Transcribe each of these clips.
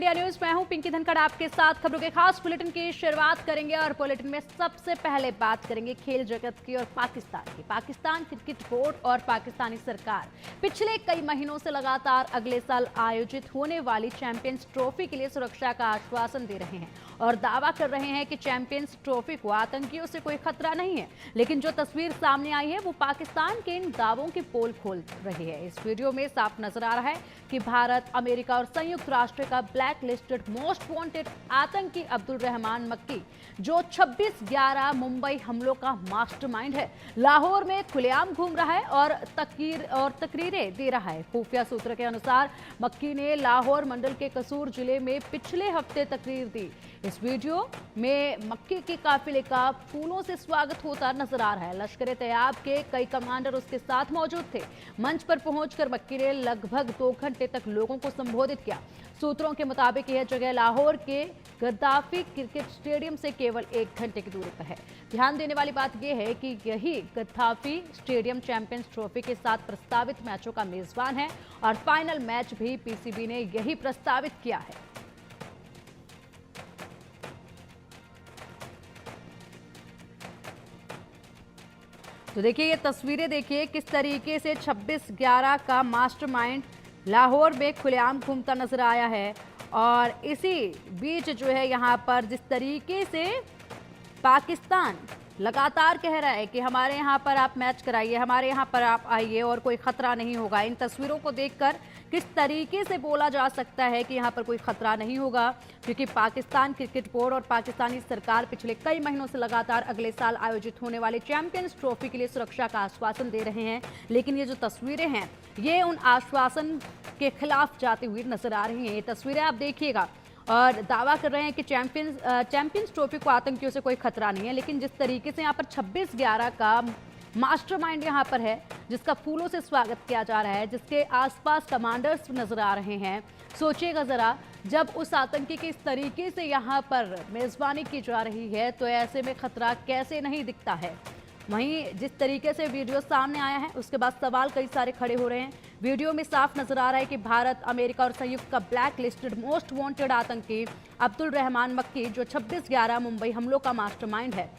India news, मैं हूं पिंकी धनखड़ आपके साथ। खबरों के खास बुलेटिन की शुरुआत करेंगे और बुलेटिन में सबसे पहले बात करेंगे खेल जगत की और पाकिस्तान की। पाकिस्तान क्रिकेट बोर्ड और पाकिस्तानी सरकार पिछले कई महीनों से लगातार अगले साल आयोजित होने वाली चैंपियंस ट्रॉफी के लिए सुरक्षा का आश्वासन दे रहे हैं और दावा कर रहे हैं कि चैंपियंस ट्रॉफी को आतंकियों से कोई खतरा नहीं है। लेकिन जो तस्वीर सामने आई है वो पाकिस्तान के इन दावों की पोल खोल रही है। इस वीडियो में साफ नजर आ रहा है कि भारत, अमेरिका और संयुक्त राष्ट्र का ब्लैक लिस्टेड मोस्ट वांटेड आतंकी अब्दुल रहमान मक्की, जो 26/11 मुंबई हमलों का मास्टरमाइंड है, लाहौर में खुलेआम घूम रहा है और तकरीरें दे रहा है। खुफिया सूत्र के अनुसार मक्की ने लाहौर मंडल के कसूर जिले में पिछले हफ्ते तकरीर दी। इस वीडियो में मक्की के काफिले का फूलों से स्वागत होता नजर आ रहा है। लश्कर तैयब के कई कमांडर उसके साथ मौजूद थे। मंच पर पहुंचकर मक्की ने लगभग 2 घंटे तक लोगों को संबोधित किया। सूत्रों के मुताबिक यह जगह लाहौर के गद्दाफी क्रिकेट स्टेडियम से केवल 1 घंटे की दूरी पर है। ध्यान देने वाली बात यह है कि यही गद्दाफी स्टेडियम चैंपियंस ट्रॉफी के साथ प्रस्तावित मैचों का मेजबान है और फाइनल मैच भी पीसीबी ने यही प्रस्तावित किया है। तो देखिए, ये तस्वीरें देखिए किस तरीके से 26/11 का मास्टरमाइंड लाहौर में खुलेआम घूमता नजर आया है। और इसी बीच जो है यहाँ पर जिस तरीके से पाकिस्तान लगातार कह रहा है कि हमारे यहाँ पर आप मैच कराइए, हमारे यहाँ पर आप आइए और कोई खतरा नहीं होगा। इन तस्वीरों को देखकर किस तरीके से बोला जा सकता है कि यहाँ पर कोई खतरा नहीं होगा, क्योंकि पाकिस्तान क्रिकेट बोर्ड और पाकिस्तानी सरकार पिछले कई महीनों से लगातार अगले साल आयोजित होने वाले चैंपियंस ट्रॉफी के लिए सुरक्षा का आश्वासन दे रहे हैं। लेकिन ये जो तस्वीरें हैं ये उन आश्वासन के खिलाफ जाती हुई नजर आ रही हैं। ये तस्वीरें आप देखिएगा और दावा कर रहे हैं कि चैंपियंस ट्रॉफी को आतंकियों से कोई खतरा नहीं है। लेकिन जिस तरीके से यहाँ पर 26/11 का मास्टरमाइंड यहाँ पर है, जिसका फूलों से स्वागत किया जा रहा है, जिसके आसपास कमांडर्स नजर आ रहे हैं, सोचिएगा जरा, जब उस आतंकी के इस तरीके से यहाँ पर मेजबानी की जा रही है तो ऐसे में खतरा कैसे नहीं दिखता है। वहीं जिस तरीके से वीडियो सामने आया है उसके बाद सवाल कई सारे खड़े हो रहे हैं। वीडियो में साफ नजर आ रहा है कि भारत, अमेरिका और संयुक्त का ब्लैक लिस्टेड मोस्ट वांटेड आतंकी अब्दुल रहमान मक्की, जो 26/11 मुंबई हमलों का मास्टरमाइंड है,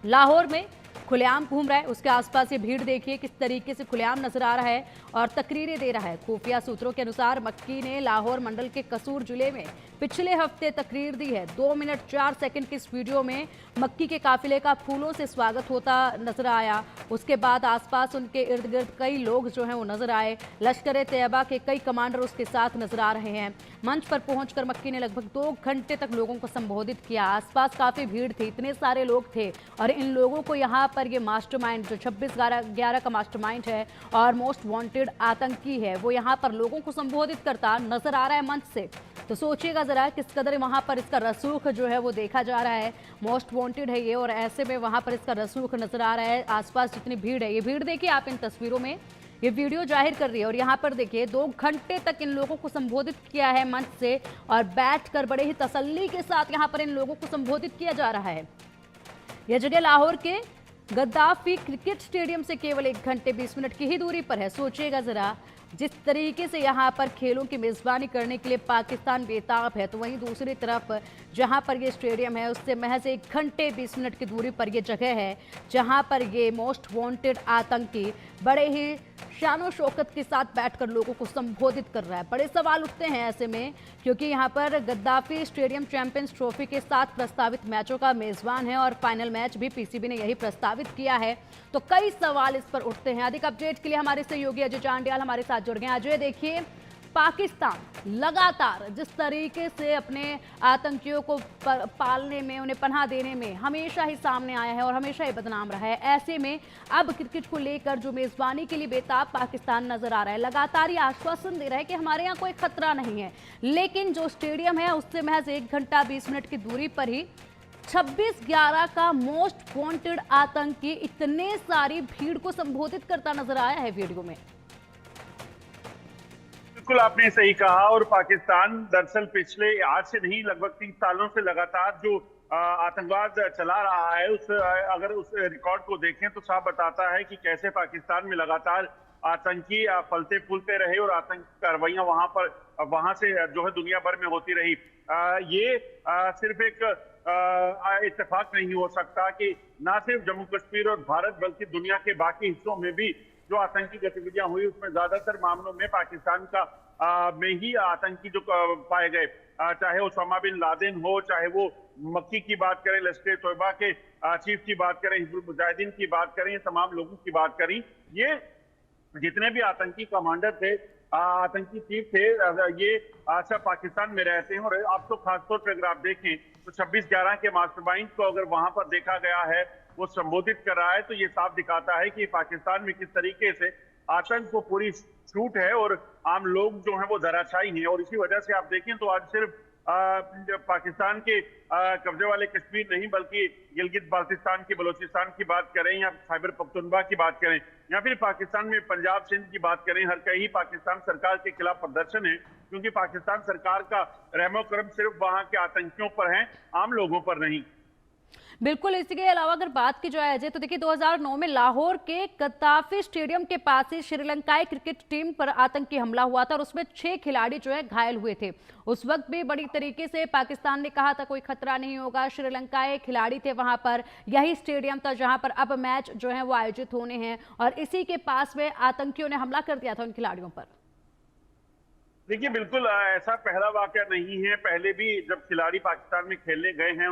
लाहौर में खुलेआम घूम रहा है। उसके आसपास ये भीड़ देखिए किस तरीके से खुलेआम नजर आ रहा है और तकरीरें दे रहा है। खुफिया सूत्रों के अनुसार मक्की ने लाहौर मंडल के कसूर जिले में पिछले हफ्ते तकरीर दी है। 2 मिनट 4 सेकंड की इस वीडियो में मक्की के काफिले का फूलों से स्वागत होता नजर आया। उसके बाद आसपास उनके इर्द गिर्द कई लोग जो हैं वो नजर आए। लश्कर तैयबा के कई कमांडर उसके साथ नजर आ रहे हैं। मंच पर पहुंचकर मक्की ने लगभग 2 घंटे तक लोगों को संबोधित किया। आसपास काफी भीड़ थी, इतने सारे लोग थे और इन लोगों को यहाँ पर ये मास्टरमाइंड जो 26/11 का मास्टरमाइंड है और मोस्ट वांटेड आतंकी है, वो यहाँ पर लोगों को संबोधित करता नजर आ रहा है मंच से। तो सोचिएगा जरा किस कदर वहां पर इसका रसूख जो है वो देखा जा रहा है। मोस्ट वांटेड है ये और ऐसे में वहां पर इसका रसूख नजर आ रहा है। आसपास जितनी भीड़ है, ये भीड़ देखिए आप इन तस्वीरों में, ये वीडियो जाहिर कर रही है। और यहाँ पर देखिए 2 घंटे तक इन लोगों को संबोधित किया है मंच से और बैठकर बड़े ही तसल्ली के साथ यहाँ पर इन लोगों को संबोधित किया जा रहा है। यह जगह लाहौर के गद्दाफी क्रिकेट स्टेडियम से केवल 1 घंटे 20 मिनट की ही दूरी पर है। सोचिएगा जरा, जिस तरीके से यहाँ पर खेलों की मेजबानी करने के लिए पाकिस्तान बेताब है, तो वहीं दूसरी तरफ जहाँ पर ये स्टेडियम है उससे महज 1 घंटे 20 मिनट की दूरी पर ये जगह है जहाँ पर ये मोस्ट वांटेड आतंकी बड़े ही शानो शौकत के साथ बैठकर लोगों को संबोधित कर रहा है। बड़े सवाल उठते हैं ऐसे में, क्योंकि यहाँ पर गद्दाफी स्टेडियम चैंपियंस ट्रॉफी के साथ प्रस्तावित मैचों का मेजबान है और फाइनल मैच भी पीसीबी ने यही प्रस्तावित किया है। तो कई सवाल इस पर उठते हैं। अधिक अपडेट के लिए हमारे सहयोगी अजय चांडियाल हमारे साथ जुड़ गए। अजय, देखिए पाकिस्तान लगातार जिस तरीके से अपने आतंकियों को पालने में, उन्हें पनाह देने में हमेशा ही सामने आया है और हमेशा ही बदनाम रहा है, ऐसे में अब क्रिकेट को लेकर जो मेजबानी के लिए बेताब पाकिस्तान नजर आ रहा है, लगातार ये आश्वासन दे रहा है कि हमारे यहाँ कोई खतरा नहीं है। लेकिन जो स्टेडियम है उससे महज 1 घंटा 20 मिनट की दूरी पर ही 26/11 का मोस्ट वांटेड आतंकी इतने सारी भीड़ को संबोधित करता नजर आया है वीडियो में। बिल्कुल आपने सही कहा। और पाकिस्तान दरअसल पिछले आज से नहीं लगभग 3 सालों से लगातार जो आतंकवाद चला रहा है, अगर उस रिकॉर्ड को देखें तो साफ बताता है कि कैसे पाकिस्तान में लगातार आतंकी फलते फूलते रहे और आतंकी कार्रवाइयां वहां से जो है दुनिया भर में होती रही। ये सिर्फ एक इत्तेफाक नहीं हो सकता कि ना सिर्फ जम्मू कश्मीर और भारत बल्कि दुनिया के बाकी हिस्सों में भी जो आतंकी गतिविधियां हुई उसमें ज्यादातर मामलों में पाकिस्तान का में ही आतंकी जो पाए गए, चाहे ओसामा बिन लादेन हो, चाहे वो मक्की की बात करें, लश्कर तोयबा के चीफ की बात करें, हिजबुल मुजाहिदीन की बात करें, तमाम लोगों की बात करें, ये जितने भी आतंकी कमांडर थे, आतंकी चीफ थे, ये सब पाकिस्तान में रहते हैं। और अब तो खासतौर पर अगर आप देखें तो 26/11 के मास्टरमाइंड को अगर वहां पर देखा गया है, वो संबोधित कर रहा है, तो ये साफ दिखाता है कि पाकिस्तान में किस तरीके से आतंक को पूरी छूट है और आम लोग जो हैं वो धराशायी हैं। और इसी वजह से आप देखें तो आज सिर्फ पाकिस्तान के कब्जे वाले कश्मीर नहीं बल्कि गिलगित बाल्टिस्तान की, बलोचिस्तान की बात करें या खैबर पख्तूनख्वा की बात करें या फिर पाकिस्तान में पंजाब सिंध की बात करें, हर कहीं पाकिस्तान सरकार के खिलाफ प्रदर्शन है, क्योंकि पाकिस्तान सरकार का रहमो करम सिर्फ वहां के आतंकियों पर है, आम लोगों पर नहीं। बिल्कुल। इसी के अलावा अगर बात की जाए अजय, तो देखिए 2009 में लाहौर के गद्दाफी स्टेडियम के पास ही श्रीलंकाई क्रिकेट टीम पर आतंकी हमला हुआ था और उसमें 6 खिलाड़ी जो है घायल हुए थे। उस वक्त भी बड़ी तरीके से पाकिस्तान ने कहा था कोई खतरा नहीं होगा, श्रीलंकाई खिलाड़ी थे वहां पर, यही स्टेडियम था जहां पर अब मैच जो है वो आयोजित होने हैं और इसी के पास में आतंकियों ने हमला कर दिया था उन खिलाड़ियों पर। देखिए, बिल्कुल ऐसा पहला वाकया नहीं है, पहले भी जब खिलाड़ी पाकिस्तान में खेलने गए हैं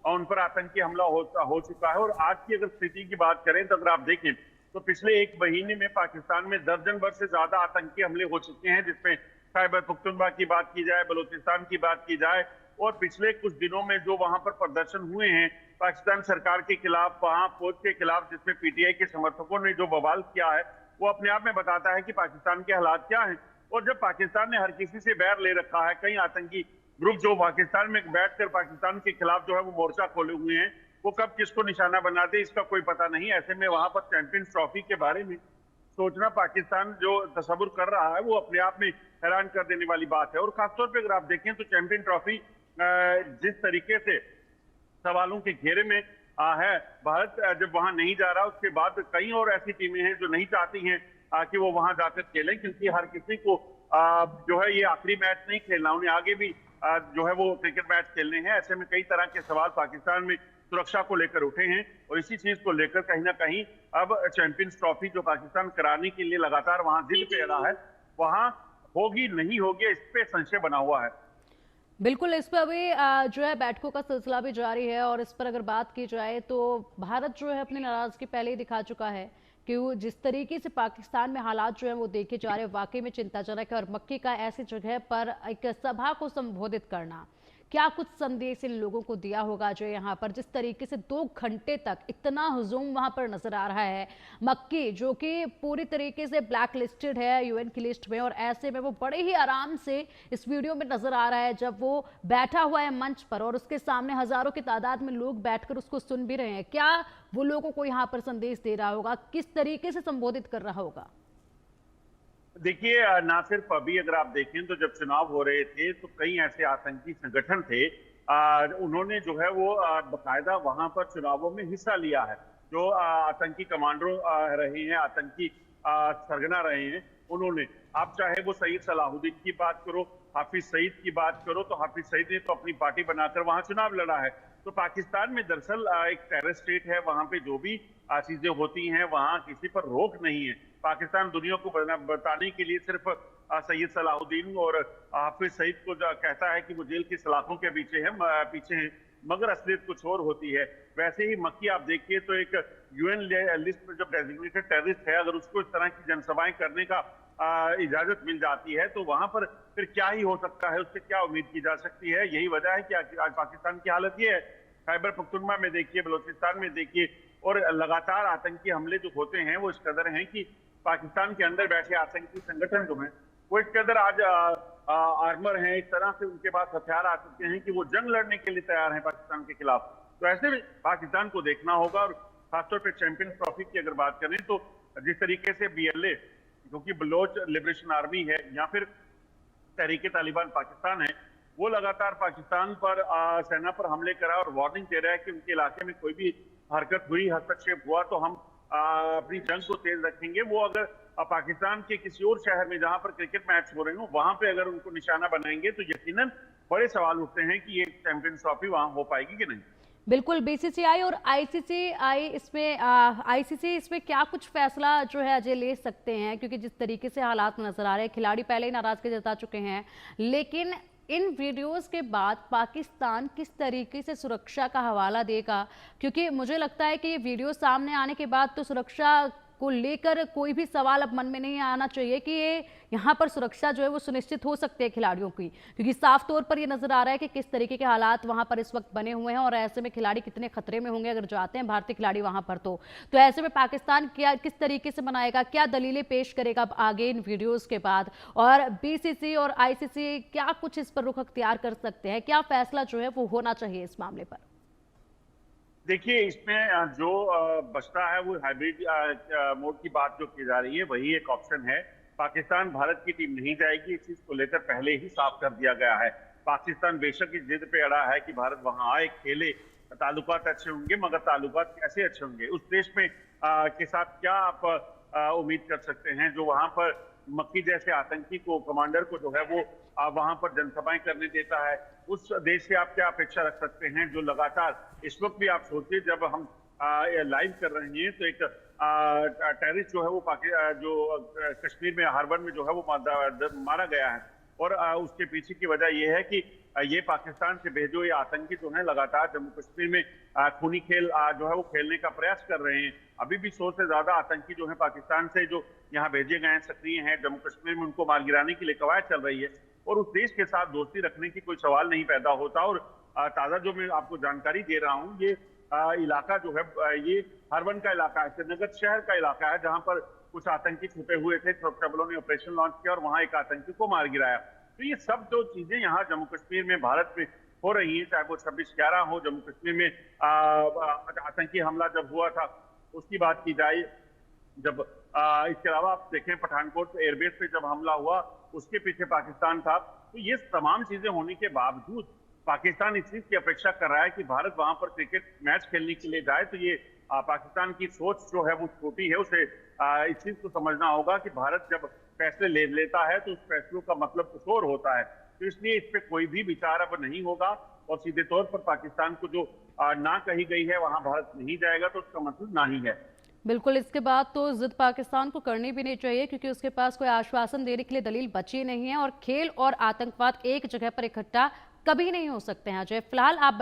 उन पर आतंकी हमला हो चुका है। और आज की अगर स्थिति की बात करें तो अगर आप देखें तो पिछले एक महीने में पाकिस्तान में दर्जन भर से ज्यादा आतंकी हमले हो चुके हैं, जिसमें खैबर पख्तूनख्वा की बात की जाए, बलोचिस्तान की बात की जाए, और पिछले कुछ दिनों में जो वहां पर प्रदर्शन हुए हैं पाकिस्तान सरकार के खिलाफ, वहां फौज के खिलाफ, जिसमें पीटीआई के समर्थकों ने जो बवाल किया है, वो अपने आप में बताता है कि पाकिस्तान के हालात क्या हैं। और जब पाकिस्तान ने हर किसी से बैर ले रखा है, कई आतंकी ग्रुप जो पाकिस्तान में बैठकर पाकिस्तान के खिलाफ जो है वो मोर्चा खोले हुए हैं, वो कब किसको निशाना बना दे इसका कोई पता नहीं। ऐसे में वहां पर चैंपियंस ट्रॉफी के बारे में सोचना पाकिस्तान जो तस्वुर कर रहा है वो अपने आप में हैरान कर देने वाली बात है। और खासतौर पर अगर आप देखें तो चैंपियन ट्रॉफी जिस तरीके से सवालों के घेरे में है, भारत जब वहां नहीं जा रहा, उसके बाद कई और ऐसी टीमें हैं जो नहीं चाहती हैं कि वो वहां जाकर खेलें, क्योंकि हर किसी को जो है ये आखिरी मैच नहीं खेलना, उन्हें आगे भी जो है वो क्रिकेट मैच खेलने हैं। ऐसे में कई तरह के सवाल पाकिस्तान में सुरक्षा को लेकर उठे हैं और इसी चीज को लेकर कहीं ना कहीं अब चैंपियंस ट्रॉफी जो पाकिस्तान कराने के लिए लगातार वहां जिद पे रहा है, वहां होगी नहीं होगी इस पे संशय बना हुआ है। बिल्कुल। इस पर अभी जो है बैठकों का सिलसिला भी जारी है और इस पर अगर बात की जाए तो भारत जो है अपनी नाराजगी पहले ही दिखा चुका है कि वो जिस तरीके से पाकिस्तान में हालात जो है वो देखे जा रहे हैं वाकई में चिंताजनक है। और मक्की का ऐसी जगह पर एक सभा को संबोधित करना, क्या कुछ संदेश इन लोगों को दिया होगा जो यहाँ पर जिस तरीके से 2 घंटे तक इतना हुजूम वहां पर नजर आ रहा है। मक्की जो कि पूरी तरीके से ब्लैक लिस्टेड है यूएन की लिस्ट में, और ऐसे में वो बड़े ही आराम से इस वीडियो में नजर आ रहा है जब वो बैठा हुआ है मंच पर और उसके सामने हजारों की तादाद में लोग बैठकर उसको सुन भी रहे हैं। क्या वो लोगों को यहाँ पर संदेश दे रहा होगा, किस तरीके से संबोधित कर रहा होगा? देखिए, ना सिर्फ अभी अगर आप देखें तो जब चुनाव हो रहे थे तो कई ऐसे आतंकी संगठन थे, उन्होंने जो है वो बाकायदा वहां पर चुनावों में हिस्सा लिया है। जो आतंकी कमांडरो रहे हैं, आतंकी सरगना रहे हैं, उन्होंने, आप चाहे वो सईद सलाहुद्दीन की बात करो, हाफिज सईद की बात करो, तो हाफिज सईद ने तो अपनी पार्टी बनाकर वहां चुनाव लड़ा है। तो पाकिस्तान में दरअसल एक टेरर स्टेट है, वहां पे जो भी चीजें होती हैं वहां किसी पर रोक नहीं है। पाकिस्तान दुनिया को बताने के लिए सिर्फ सैयद सलाहुद्दीन और हाफिज सईद को कहता है कि वो जेल की सलाखों के पीछे हैं, मगर असलियत कुछ और होती है। वैसे ही मक्की आप देखिए तो एक यूएन लिस्ट में जब डेजिग्नेटेड टेररिस्ट है, अगर उसको इस तरह की जनसभाएं करने का इजाजत मिल जाती है तो वहां पर फिर क्या ही हो सकता है, उससे क्या उम्मीद की जा सकती है। यही वजह है कि आज पाकिस्तान की हालत ये है। खैबर पख्तूनख्वा में देखिए, बलोचिस्तान में देखिए, और लगातार आतंकी हमले जो होते हैं वो इस कदर हैं कि पाकिस्तान के अंदर बैठे आतंकी संगठन जो हैं वो इस कदर आज आर्मर हैं, इस तरह से उनके पास हथियार आ चुके हैं कि वो जंग लड़ने के लिए तैयार हैं पाकिस्तान के खिलाफ। तो ऐसे में पाकिस्तान को देखना होगा। और खासतौर पर चैंपियंस ट्रॉफी की अगर बात करें तो जिस तरीके से BLA जो कि बलोच लिबरेशन आर्मी है या फिर तहरीके तालिबान पाकिस्तान है, वो लगातार पाकिस्तान पर सेना पर हमले करा और वार्निंग दे रहा है कि उनके इलाके में कोई भी हरकत हुई, हस्तक्षेप हुआ तो हम अपनी जंग को तेज रखेंगे। वो अगर पाकिस्तान के किसी और शहर में जहां पर क्रिकेट मैच हो रहे हो वहां पे अगर उनको निशाना बनाएंगे तो यकीनन बड़े सवाल उठते हैं कि ये चैंपियंस ट्रॉफी वहां हो पाएगी कि नहीं। बिल्कुल, बीसीसीआई और आईसीसी इसमें क्या कुछ फैसला जो है अजय ले सकते हैं, क्योंकि जिस तरीके से हालात नजर आ रहे हैं, खिलाड़ी पहले ही नाराजगी जता चुके हैं, लेकिन इन वीडियोस के बाद पाकिस्तान किस तरीके से सुरक्षा का हवाला देगा? क्योंकि मुझे लगता है कि ये वीडियो सामने आने के बाद तो सुरक्षा को लेकर कोई भी सवाल अब मन में नहीं आना चाहिए कि ये यहाँ पर सुरक्षा जो है वो सुनिश्चित हो सकती है खिलाड़ियों की, क्योंकि साफ तौर पर ये नजर आ रहा है कि किस तरीके के हालात वहां पर इस वक्त बने हुए हैं और ऐसे में खिलाड़ी कितने खतरे में होंगे अगर जाते हैं भारतीय खिलाड़ी वहां पर। तो ऐसे में पाकिस्तान क्या किस तरीके से मनाएगा, क्या दलीलें पेश करेगा अब आगे इन वीडियोज के बाद, और बीसीसी और आईसीसी क्या कुछ इस पर रुख अख्तियार कर सकते हैं, क्या फैसला जो है वो होना चाहिए इस मामले पर? देखिए, इसमें जो बचता है वो हाइब्रिड मोड की बात जो की जा रही है वही एक ऑप्शन है। पाकिस्तान भारत की टीम नहीं जाएगी, इस चीज को लेकर पहले ही साफ कर दिया गया है। पाकिस्तान बेशक इस जिद पे अड़ा है कि भारत वहां आए, खेले, ताल्लुकात अच्छे होंगे, मगर ताल्लुकात कैसे अच्छे होंगे? उस देश में के साथ क्या आप उम्मीद कर सकते हैं जो वहां पर मक्की जैसे आतंकी को, कमांडर को जो है वो वहां पर जनसभाएं करने देता है? उस देश से आप क्या अपेक्षा रख सकते हैं जो लगातार इस वक्त भी आप सोचिए जब हम लाइव कर रहे हैं तो एक टेररिस्ट जो है वो कश्मीर में हरवन में जो है वो मारा गया है, और उसके पीछे की वजह यह है कि ये पाकिस्तान से भेजे हुए आतंकी जो है लगातार जम्मू कश्मीर में खूनी खेल जो है वो खेलने का प्रयास कर रहे हैं। अभी भी 100 से ज्यादा आतंकी जो है पाकिस्तान से जो यहाँ भेजे गए हैं, सक्रिय हैं जम्मू कश्मीर में, उनको मार गिराने के लिए कवायद चल रही है और उस देश के साथ दोस्ती रखने की कोई सवाल नहीं पैदा होता। और ताजा जो मैं आपको जानकारी दे रहा हूँ, ये इलाका जो है ये हरवन का इलाका है, श्रीनगर शहर का इलाका है, जहां पर कुछ आतंकी छुपे हुए थे। सुरक्षा बलों ने ऑपरेशन लॉन्च किया और वहां एक आतंकी को मार गिराया। तो ये सब जो चीजें यहाँ जम्मू कश्मीर में भारत में हो रही है, चाहे वो 26/11 हो, जम्मू कश्मीर में आतंकी हमला जब हुआ था उसकी बात की जाए, जब इसके अलावा आप देखें पठानकोट एयरबेस पे जब हमला हुआ उसके पीछे पाकिस्तान था। तो ये तमाम चीजें होने के बावजूद पाकिस्तान इस चीज की अपेक्षा कर रहा है कि भारत वहां पर क्रिकेट मैच खेलने के लिए जाए। तो ये पाकिस्तान की सोच जो है वो छोटी है, उसे इस चीज को समझना होगा कि भारत जब फैसले लेता है तो उस फैसलों का मतलब कुछ और होता है। तो इसलिए इस पे कोई भी विचार अब नहीं होगा और सीधे तौर पर पाकिस्तान को जो ना कही गई है वहां भारत नहीं जाएगा तो उसका मतलब ना ही है। बिल्कुल, इसके बाद तो जिद पाकिस्तान को करनी भी नहीं चाहिए, क्योंकि उसके पास कोई आश्वासन देने के लिए दलील बची नहीं है और खेल और आतंकवाद एक जगह पर इकट्ठा कभी नहीं हो सकते हैं। अजय, फिलहाल आप